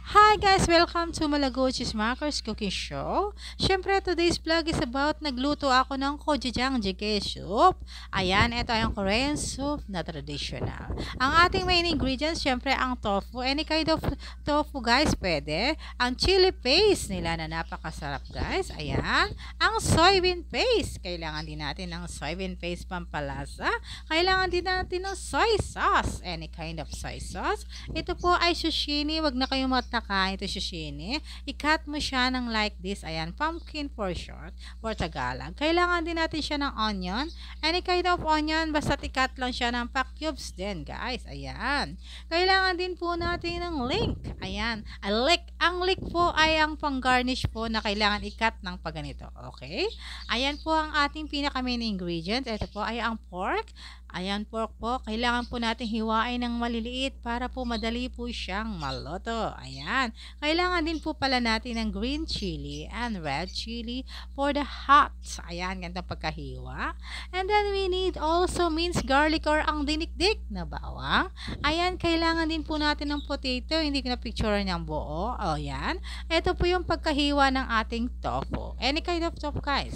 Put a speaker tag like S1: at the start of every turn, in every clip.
S1: Hi guys! Welcome to Malagochis Makers Cooking Show. Siyempre, today's vlog is about nagluto ako ng gochujang jjigae soup. Ayan, ito ay ang Korean soup na traditional. Ang ating main ingredients, siyempre ang tofu. Any kind of tofu guys, pwede. Ang chili paste nila na napakasarap guys. Ayan. Ang soybean paste. Kailangan din natin ng soybean paste pampalasa. Kailangan din natin ng soy sauce. Any kind of soy sauce. Ito po ay sushini. Wag na kayong matakain ito sushini. I-cut mo siya ng like this. Ayan, pumpkin for short, for Tagalog. Kailangan din natin siya ng onion. Any kind of onion, basta i-cut lang siya ng pack cubes din, guys. Ayan. Kailangan din po natin ng leek. Ayan. Ang leek po ay ang pang-garnish po na kailangan i-cut ng paganito. Okay? Ayan po ang ating pinaka-main ingredient. Ito po ay ang pork. Ayan, pork po. Kailangan po natin hiwain ng maliliit para po madali po siyang maluto. Ayan. Kailangan din po pala natin ng green chili and red chili for the hot. Ayan, gandang pagkahiwa. And then we need also minced garlic or ang dinikdik na bawang. Ayan, kailangan din po natin ng potato. Hindi ko na picture niyang buo. O, yan. Ito po yung pagkahiwa ng ating tofu. Any kind of tofu, guys.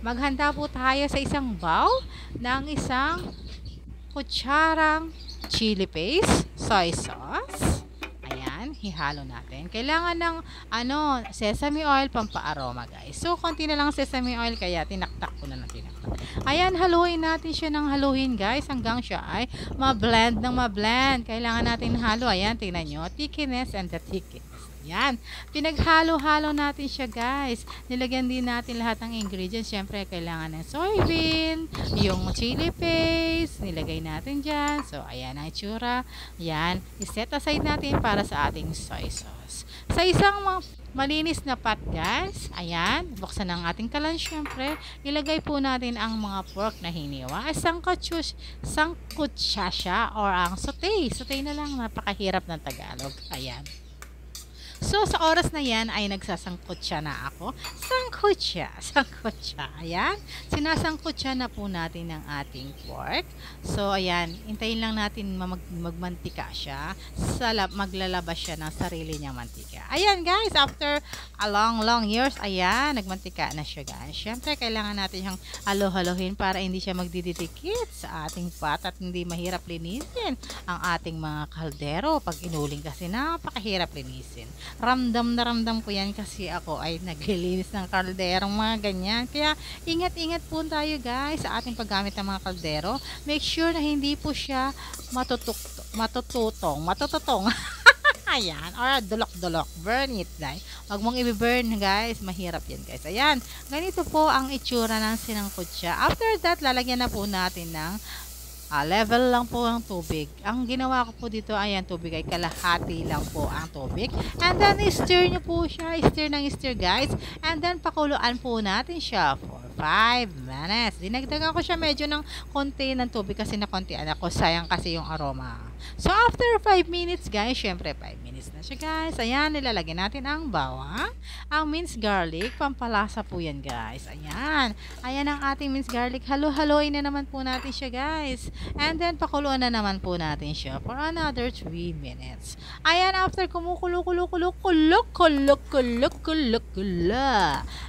S1: Maghanda po tayo sa isang bowl ng isang kutsarang chili paste, soy sauce. Ayan, hihalo natin. Kailangan ng sesame oil pampaaroma, guys. So, konti na lang sesame oil kaya tinaktak ko na ng tinaktak. Ayan, haluin natin siya ng haluin, guys, hanggang siya ay ma-blend ng ma-blend. Kailangan natin halo. Ayan, tingnan nyo, thickness and the thickness. Yan. Pinaghalo-halo natin siya, guys. Nilagyan din natin lahat ng ingredients. Siyempre, kailangan ng soybean, yung chili paste, nilagay natin dyan. So, ayan ang itsura. Yan. I-set aside natin para sa ating soy sauce. Sa isang malinis na pot, guys, ayan, buksan ang ating kalan, siyempre. Ilagay po natin ang mga pork na hiniwa. Sangkutsa siya or ang saute. Saute na lang. Napakahirap ng Tagalog. Ayan. So, sa oras na yan ay nagsasangkutsa na ako. Sangkutsa. Ayan. Sinasangkutsa na po natin ang ating pork. So, ayan. Hintayin lang natin magmantika siya. Maglalabas siya ng sarili niya mantika. Ayan, guys. After a long years, ayan. Nagmantika na siya, guys. Siyempre, kailangan natin siyang halo-halohin para hindi siya magdidikit sa ating pot at hindi mahirap linisin ang ating mga kaldero. Pag inuling kasi, napakahirap linisin. Ramdam na ramdam ko yan kasi ako ay naglilinis ng kalderong mga ganyan. Kaya ingat-ingat po tayo, guys, sa ating paggamit ng mga kaldero. Make sure na hindi po siya matututong. Ayan, or dulok-dulok. Burn it, guys. Wag mong i-burn, guys. Mahirap yan, guys. Ayan, ganito po ang itsura ng sinangkutsa. After that, lalagyan na po natin ng level lang po ang tubig. Ang ginawa ko po dito, ayan, tubig ay kalahati lang po ang tubig. And then, stir nyo po siya. Stir ng stir, guys. And then, pakuluan po natin siya for 5 minutes. Dinagdagan ko siya medyo ng konti ng tubig kasi nakontian ako. Sayang kasi yung aroma. So, after 5 minutes, guys, syempre 5 minutes na siya, guys. Ayan, nilalagyan natin ang bawang, ang minced garlic, pampalasa po yan, guys. Ayan. Ayan ang ating minced garlic. Halo-haloin na naman po natin siya, guys. And then, pakuluan na naman po natin siya for another 3 minutes. Ayan, after kumukulo-kulo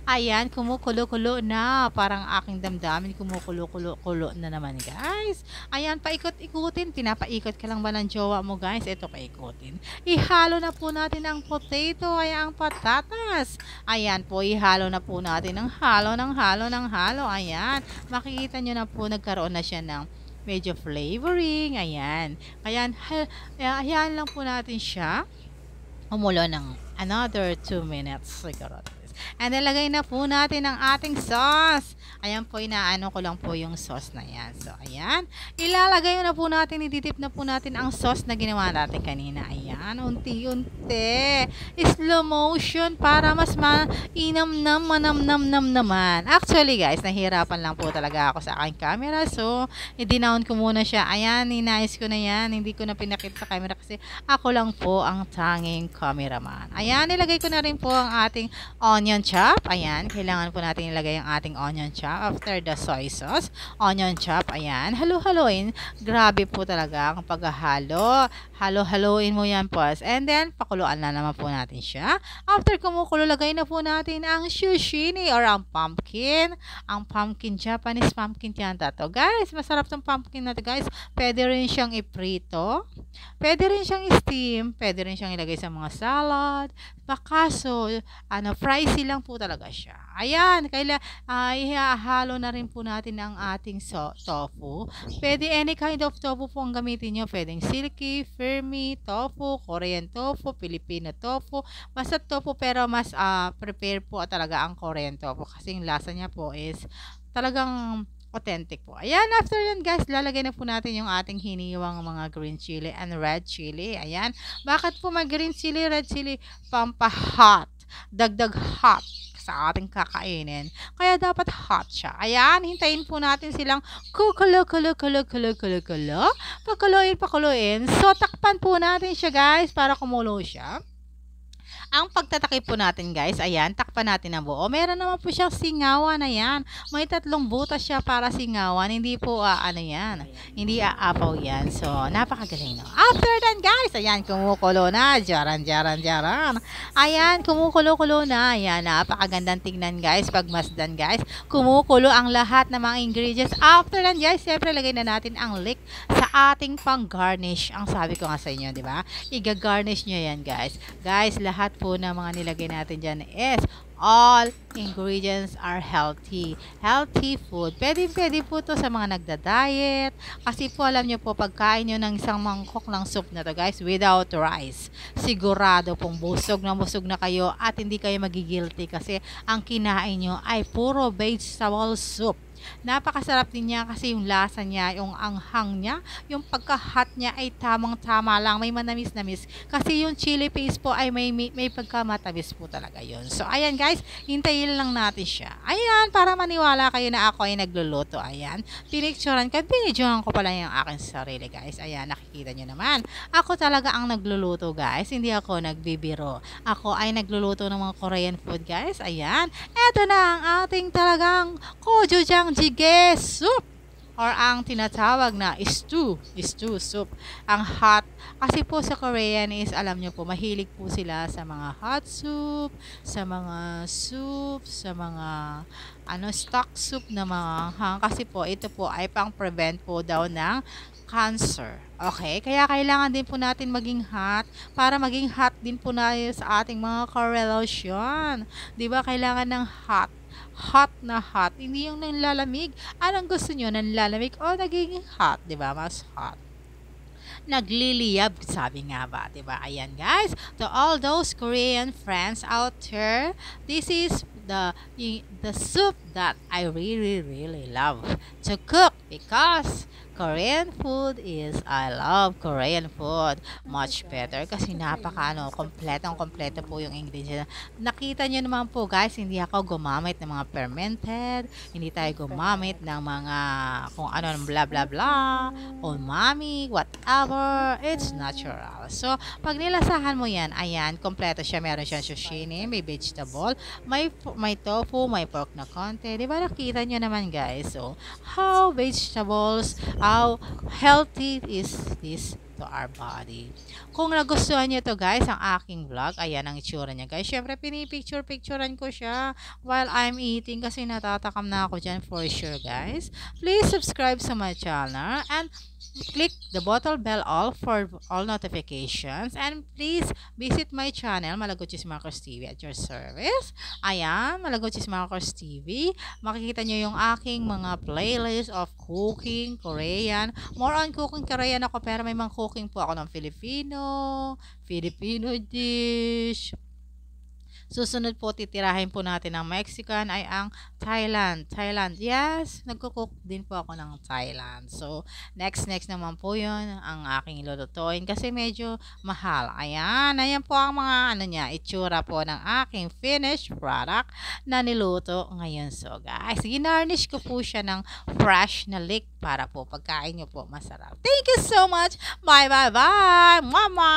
S1: ayan, kumukulo-kulo na. Parang aking damdamin, kumukulo-kulo na naman, guys. Ayan, paikot-ikutin. Pinapaikot ka lang ba ng jowa mo, guys? Ito, paikutin. Ihalo na po natin ang potato, ay ang patatas. Ayan po, ihalo na po natin ng halo. Ayan, makikita nyo na po, nagkaroon na siya ng medyo flavoring. Ayan. Ayan lang po natin siya. Umulo ng another 2 minutes siguro. And nilagay na po natin ang ating sauce. Ayan po, inaano ko lang po yung sauce na yan. So, ayan. Ilalagay na po natin, ididip na po natin ang sauce na ginawa natin kanina. Ayan, unti-unti. Slow motion para mas manamnam naman. Actually, guys, nahirapan lang po talaga ako sa aking camera. So, i-dinown ko muna siya. Ayan, ninayos ko na yan. Hindi ko na pinakita sa camera kasi ako lang po ang tanging cameraman. Ayan, nilagay ko na rin po ang ating onion onion chop. Ayan, kailangan po natin ilagay ang ating onion chop after the soy sauce. Onion chop, ayan, halo-haloin. Grabe po talaga ang paghahalo. Halo-haloin mo yan po. And then, pakuluan na naman po natin siya. After kumukulo, lagay na po natin ang zucchini or ang pumpkin. Ang pumpkin, Japanese pumpkin yata to. Guys, masarap tong pumpkin na to, guys. Pwede rin siyang iprito. Pwede rin siyang steam. Pwede rin siyang ilagay sa mga salad. Kaso, pricey lang po talaga siya. Ayan, ihahalo na rin po natin ang ating tofu. Pwede any kind of tofu po ang gamitin nyo. Pwedeng silky, firmy, tofu, Korean tofu, Filipino tofu. Basta tofu pero mas prepare po talaga ang Korean tofu kasi yung lasa niya po is talagang authentic po. Ayan, after yan guys, lalagay na po natin yung ating hiniwang mga green chili and red chili. Ayan, bakit po mag green chili, red chili? Pampa-hot. Dagdag hot sa ating kakainin. Kaya dapat hot siya. Ayan, hintayin po natin silang pakuluin. So, takpan po natin siya guys para kumulo siya. Ang pagtatakip po natin guys, ayan, takpan natin ang buo. Meron naman po siyang singawan, ayan. May 3 butas siya para singawan. Hindi po, yan. Hindi aapaw yan. So, napakagaling, no? After that guys, ayan, kumukulo na. Jaran. Ayan, kumukulo na. Ayan, napakagandang tingnan guys. Pagmasdan guys, kumukulo ang lahat ng mga ingredients. After that guys, siyempre lagay na natin ang leek sa ating pang-garnish. Ang sabi ko nga sa inyo, di ba? Iga-garnish nyo yan guys. Guys, lahat po na mga nilagay natin dyan is all ingredients are healthy. Healthy food. Pwede po to sa mga nagda-diet. Kasi po alam nyo po, pagkain nyo ng isang mangkok ng soup na to guys, without rice, sigurado pong busog na kayo at hindi kayo magigilty kasi ang kinain nyo ay puro vegetable soup. Napakasarap din niya kasi yung lasa niya, yung anghang niya, yung pagka-hot niya ay tamang-tama lang, may manamis-namis. Kasi yung chili paste po ay may pagka-matamis po talaga yun. So, ayan guys, hintayin lang natin siya. Ayan, para maniwala kayo na ako ay nagluluto. Ayan, pinicturean ko, binidyohan ko pala yung aking sarili guys. Ayan, nakikita nyo naman. Ako talaga ang nagluluto guys, hindi ako nagbibiro. Ako ay nagluluto ng mga Korean food guys. Ayan, eto na ang ating talagang gochujang jjigae soup or ang tinatawag na stew soup. Ang hot kasi po sa Korean is alam nyo po, mahilig po sila sa mga hot soup, sa mga stock soup na mga kasi po ito po ay pang-prevent po daw ng cancer. Okay? Kaya kailangan din po natin maging hot para maging hot din po na sa ating mga karelasyon. 'Di ba? Kailangan ng hot na hot. Hindi yung nanlalamig. Anong gusto nyo? Nanlalamig o naging hot? Diba? Mas hot. Nagliliyab, sabi nga ba? Diba? Ayan guys. To all those Korean friends out there, this is the soup that I really love to cook because Korean food is, I love Korean food much better kasi kompleto po yung ingredients. Nakita nyo naman po guys, hindi ako gumamit ng mga fermented, hindi tayo gumamit ng mga kung ano blah blah blah, umami, whatever, it's natural. So, pag nilasahan mo yan, ayan, kompleto siya. Meron siyang zucchini, may vegetable, may tofu, may pork na konti. Diba nakita nyo naman guys? So, how healthy is this to our body. Kung nagustuhan nyo to guys, ang aking vlog, ayan ang itsura niya guys. Syempre, pinipicturean ko siya while I'm eating kasi natatakam na ako dyan for sure guys. Please subscribe sa my channel and click the bell all for all notifications, and please visit my channel Malagochis Marcos TV at your service. Ayan, Malagochis Marcos TV. Makikita nyo yung aking mga playlist of cooking Korean. More on cooking Korean ako, pero may mga cooking po ako ng Filipino dish. Susunod po, titirahin po natin ng Mexican ay ang Thailand. Yes, nagko-cook din po ako ng Thailand. So, next naman po yun ang aking lulutuin kasi medyo mahal. Ayan po ang mga itsura po ng aking finished product na niluto ngayon. So, guys, ginarnish ko po siya ng fresh na leek para po pagkain nyo po masarap. Thank you so much. Bye. Mama.